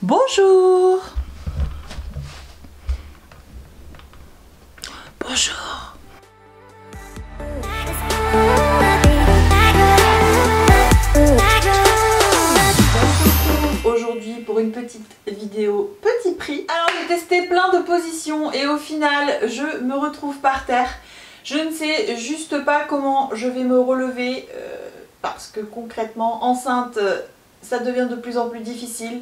Bonjour. Bonjour. Aujourd'hui pour une petite vidéo petit prix. Alors j'ai testé plein de positions et au final je me retrouve par terre. Je ne sais juste pas comment je vais me relever parce que concrètement enceinte ça devient de plus en plus difficile.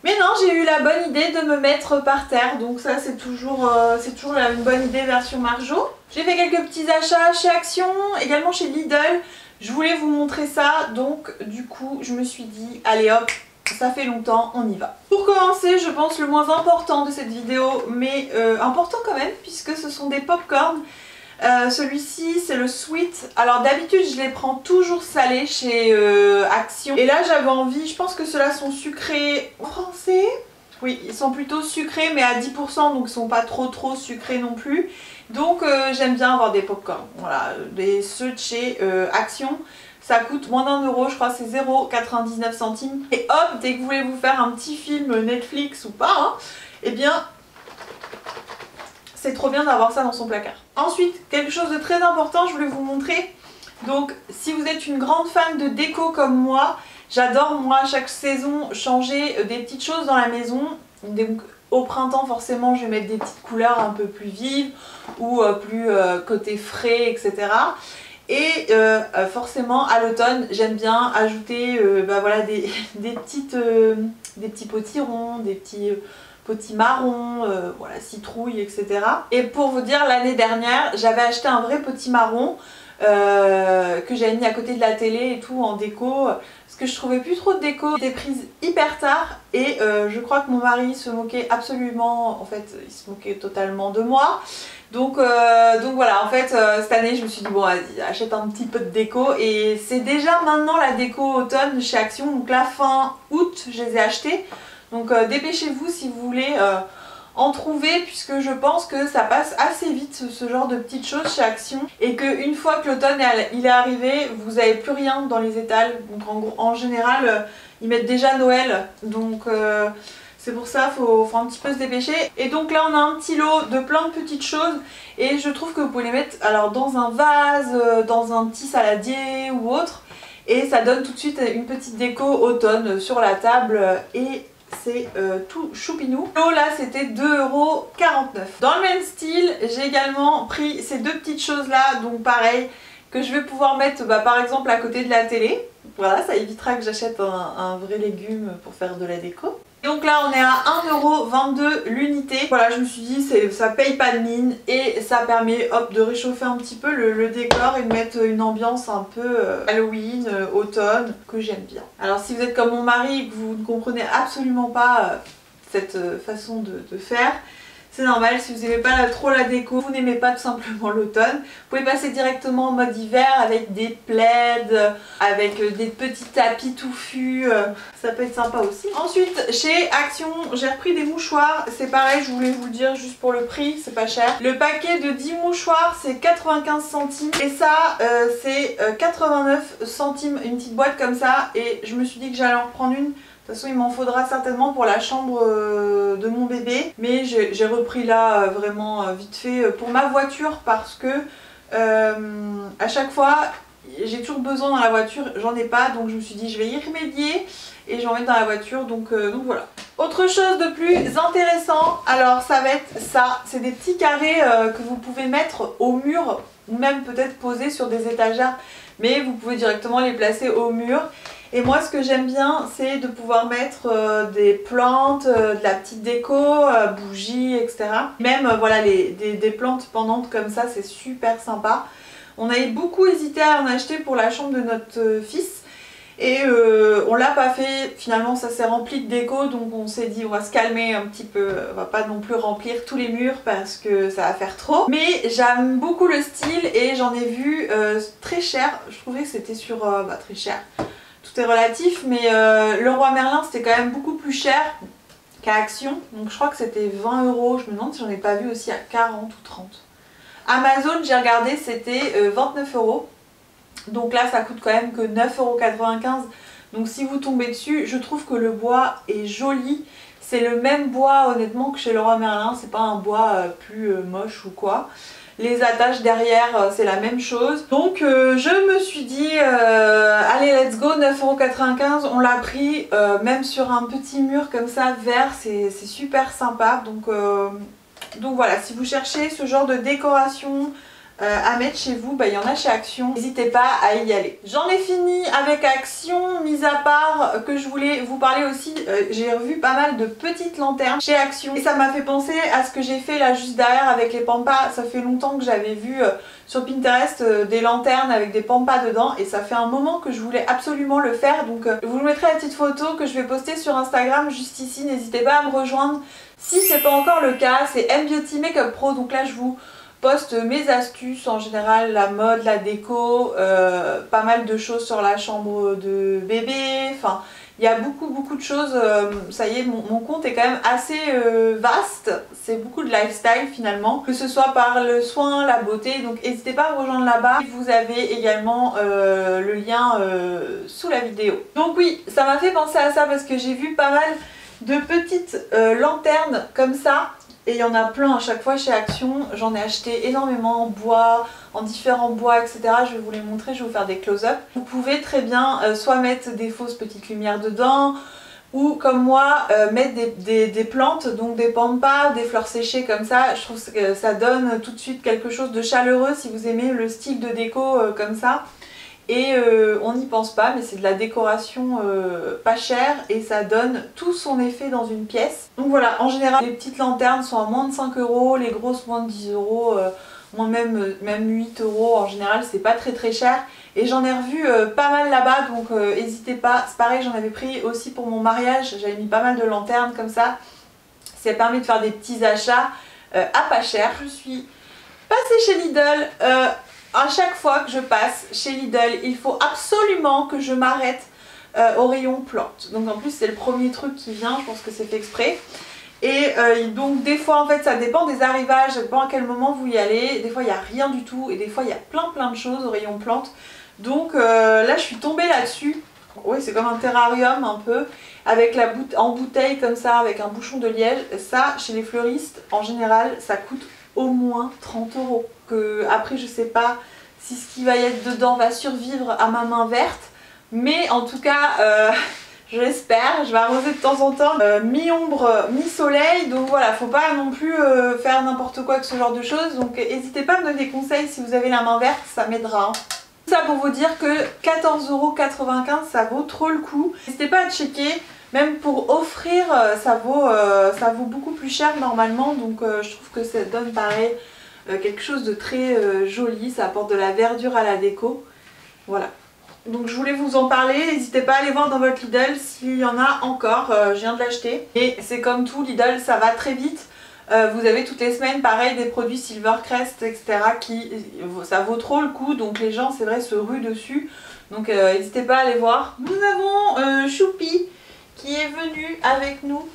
Mais non, j'ai eu la bonne idée de me mettre par terre, donc ça c'est toujours une bonne idée version Marjo. J'ai fait quelques petits achats chez Action, également chez Lidl. Je voulais vous montrer ça, donc du coup je me suis dit, allez hop, ça fait longtemps, on y va. Pour commencer, je pense le moins important de cette vidéo, mais important quand même, puisque ce sont des pop-corn. Celui-ci c'est le sweet. Alors d'habitude je les prends toujours salés chez Action. Et là j'avais envie, je pense que ceux-là sont sucrés français. Oui, ils sont plutôt sucrés mais à 10%, donc ils sont pas trop sucrés non plus. Donc j'aime bien avoir des pop-corn. Voilà, ceux de chez Action. Ça coûte moins d'1 €, je crois que c'est 0,99 centimes. Et hop, dès que vous voulez vous faire un petit film Netflix ou pas, hein, eh bien c'est trop bien d'avoir ça dans son placard. Ensuite, quelque chose de très important, je voulais vous montrer. Donc, si vous êtes une grande fan de déco comme moi, j'adore moi chaque saison changer des petites choses dans la maison. Donc, au printemps, forcément, je vais mettre des petites couleurs un peu plus vives ou plus côté frais, etc. Et forcément, à l'automne, j'aime bien ajouter voilà, des petits potirons, des petits potimarron, voilà, citrouille, etc. Et pour vous dire, l'année dernière, j'avais acheté un vrai potimarron que j'avais mis à côté de la télé et tout en déco, parce que je trouvais plus trop de déco. J'étais prise hyper tard et je crois que mon mari se moquait absolument, en fait, il se moquait totalement de moi. Donc voilà, en fait, cette année, je me suis dit, bon, vas-y, achète un petit peu de déco. Et c'est déjà maintenant la déco automne chez Action, donc la fin août, je les ai achetés. Donc dépêchez-vous si vous voulez en trouver, puisque je pense que ça passe assez vite ce genre de petites choses chez Action. Et qu'une fois que l'automne il est arrivé, vous n'avez plus rien dans les étals. Donc en général, ils mettent déjà Noël. Donc c'est pour ça qu'il faut un petit peu se dépêcher. Et donc là on a un petit lot de plein de petites choses. Et je trouve que vous pouvez les mettre alors dans un vase, dans un petit saladier ou autre. Et ça donne tout de suite une petite déco automne sur la table. Et c'est tout choupinou. L'eau là c'était 2,49 €. Dans le même style, j'ai également pris ces deux petites choses là, donc pareil, que je vais pouvoir mettre par exemple à côté de la télé. Voilà, ça évitera que j'achète un vrai légume pour faire de la déco. Donc là on est à 1,22 € l'unité. Voilà, je me suis dit ça paye pas de mine et ça permet hop de réchauffer un petit peu le décor et de mettre une ambiance un peu Halloween, automne, que j'aime bien. Alors si vous êtes comme mon mari et que vous ne comprenez absolument pas cette façon de faire, c'est normal. Si vous n'aimez pas trop la déco, vous n'aimez pas tout simplement l'automne, vous pouvez passer directement en mode hiver avec des plaids, avec des petits tapis touffus, ça peut être sympa aussi. Ensuite chez Action j'ai repris des mouchoirs, c'est pareil, je voulais vous le dire juste pour le prix, c'est pas cher. Le paquet de 10 mouchoirs c'est 95 centimes et ça c'est 89 centimes, une petite boîte comme ça, et je me suis dit que j'allais en reprendre une. De toute façon il m'en faudra certainement pour la chambre de mon bébé, mais j'ai repris là vraiment vite fait pour ma voiture, parce que à chaque fois j'ai toujours besoin dans la voiture, j'en ai pas, donc je me suis dit je vais y remédier et je vais en mettre dans la voiture, donc voilà. Autre chose de plus intéressant, alors ça va être ça, c'est des petits carrés que vous pouvez mettre au mur ou même peut-être poser sur des étagères, mais vous pouvez directement les placer au mur. Et moi ce que j'aime bien c'est de pouvoir mettre des plantes, de la petite déco, bougies, etc. Même voilà des plantes pendantes comme ça, c'est super sympa. On avait beaucoup hésité à en acheter pour la chambre de notre fils et on l'a pas fait, finalement ça s'est rempli de déco, donc on s'est dit on va se calmer un petit peu, on va pas non plus remplir tous les murs parce que ça va faire trop. Mais j'aime beaucoup le style et j'en ai vu très cher, je trouvais que c'était sur très cher. Tout est relatif, mais Leroy Merlin c'était quand même beaucoup plus cher qu'à Action, donc je crois que c'était 20 €, je me demande si j'en ai pas vu aussi à 40 ou 30. Amazon j'ai regardé, c'était 29 €, donc là ça coûte quand même que 9,95 €, donc si vous tombez dessus, je trouve que le bois est joli, C'est le même bois honnêtement que chez Leroy Merlin, c'est pas un bois plus moche ou quoi. Les attaches derrière c'est la même chose. Donc je me suis dit allez let's go, 9,95 €, on l'a pris même sur un petit mur comme ça vert, c'est super sympa. Donc voilà, si vous cherchez ce genre de décoration à mettre chez vous, bah, il y en a chez Action, n'hésitez pas à y aller. J'en ai fini avec Action, mis à part que je voulais vous parler aussi, j'ai revu pas mal de petites lanternes chez Action et ça m'a fait penser à ce que j'ai fait là juste derrière avec les pampas. Ça fait longtemps que j'avais vu sur Pinterest des lanternes avec des pampas dedans et ça fait un moment que je voulais absolument le faire, donc je vous mettrai la petite photo que je vais poster sur Instagram juste ici, n'hésitez pas à me rejoindre si c'est pas encore le cas. C'est M Beauty Makeup Pro, donc là je vous poste mes astuces en général, la mode, la déco, pas mal de choses sur la chambre de bébé, enfin il y a beaucoup de choses. Ça y est, mon compte est quand même assez vaste, c'est beaucoup de lifestyle finalement, que ce soit par le soin, la beauté, donc n'hésitez pas à me rejoindre là-bas. Vous avez également le lien sous la vidéo. Donc oui, ça m'a fait penser à ça parce que j'ai vu pas mal de petites lanternes comme ça. Et il y en a plein à chaque fois chez Action, j'en ai acheté énormément en bois, en différents bois, etc. Je vais vous les montrer, je vais vous faire des close-up. Vous pouvez très bien soit mettre des fausses petites lumières dedans, ou comme moi, mettre des plantes, donc des pampas, des fleurs séchées comme ça. Je trouve que ça donne tout de suite quelque chose de chaleureux si vous aimez le style de déco comme ça. Et on n'y pense pas, mais c'est de la décoration pas chère et ça donne tout son effet dans une pièce. Donc voilà, en général les petites lanternes sont à moins de 5 €, les grosses moins de 10 €, moins même 8 € en général, c'est pas très cher. Et j'en ai revu pas mal là-bas, donc n'hésitez pas. C'est pareil, j'en avais pris aussi pour mon mariage, j'avais mis pas mal de lanternes comme ça. Ça permet de faire des petits achats à pas cher. Je suis passée chez Lidl. À chaque fois que je passe chez Lidl, il faut absolument que je m'arrête au rayon plantes. Donc en plus c'est le premier truc qui vient, je pense que c'est fait exprès. Et donc des fois en fait ça dépend des arrivages, ça dépend à quel moment vous y allez. Des fois il n'y a rien du tout et des fois il y a plein de choses au rayon plantes. Donc là je suis tombée là-dessus. Oui, c'est comme un terrarium un peu, avec en bouteille comme ça, avec un bouchon de liège. Ça, chez les fleuristes, en général, ça coûte au moins 30 €. Après, je sais pas si ce qui va y être dedans va survivre à ma main verte, mais en tout cas, je l'espère. Je vais arroser de temps en temps, mi-ombre, mi-soleil, donc voilà, faut pas non plus faire n'importe quoi avec ce genre de choses. Donc n'hésitez pas à me donner des conseils si vous avez la main verte, ça m'aidera. Tout ça pour vous dire que 14,95 €, ça vaut trop le coup. N'hésitez pas à checker. Même pour offrir, ça vaut beaucoup plus cher normalement, donc je trouve que ça donne pareil quelque chose de très joli, ça apporte de la verdure à la déco. Voilà. Donc je voulais vous en parler, n'hésitez pas à aller voir dans votre Lidl s'il y en a encore, je viens de l'acheter. Et c'est comme tout, Lidl ça va très vite. Vous avez toutes les semaines pareil des produits Silvercrest etc. Ça vaut trop le coup, donc les gens c'est vrai se ruent dessus. Donc n'hésitez pas à aller voir. Nous avons Choupi qui est venu avec nous.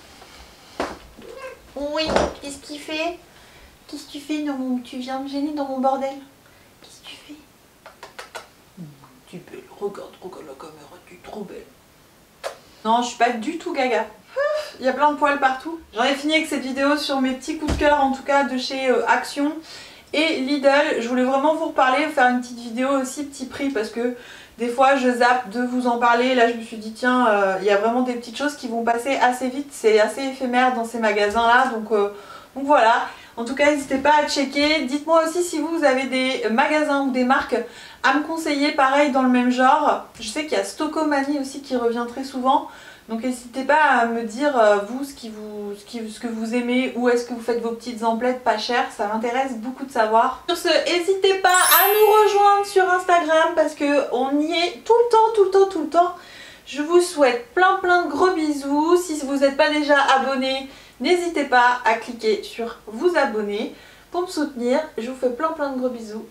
Oui, qu'est-ce qu'il fait? Qu'est-ce que tu fais? Non, tu viens me gêner dans mon bordel. Qu'est-ce que tu fais? Tu es belle, regarde la caméra, tu es trop belle. Non, je suis pas du tout gaga. Il y a plein de poils partout. J'en ai fini avec cette vidéo sur mes petits coups de cœur, en tout cas de chez Action et Lidl. Je voulais vraiment vous reparler, faire une petite vidéo aussi petit prix parce que des fois je zappe de vous en parler. Là je me suis dit tiens, il y a vraiment des petites choses qui vont passer assez vite, c'est assez éphémère dans ces magasins là, donc voilà. En tout cas n'hésitez pas à checker, dites-moi aussi si vous avez des magasins ou des marques à me conseiller pareil dans le même genre. Je sais qu'il y a Stocomanie aussi qui revient très souvent, donc n'hésitez pas à me dire vous ce que vous aimez, où est-ce que vous faites vos petites emplettes pas chères, ça m'intéresse beaucoup de savoir. Sur ce, n'hésitez pas à nous rejoindre sur Instagram parce qu'on y est tout le temps. Je vous souhaite plein de gros bisous. Si vous n'êtes pas déjà abonné, n'hésitez pas à cliquer sur vous abonner pour me soutenir. Je vous fais plein de gros bisous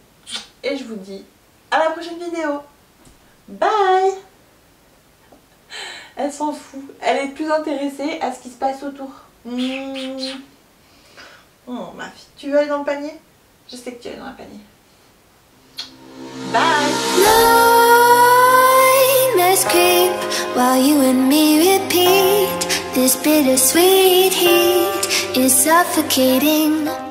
et je vous dis à la prochaine vidéo. Bye. Elle s'en fout, elle est plus intéressée à ce qui se passe autour. Oh ma fille, tu veux aller dans le panier? Je sais que tu vas aller dans le panier. Bye. Nightmares creep while you and me repeat This bittersweet heat is suffocating.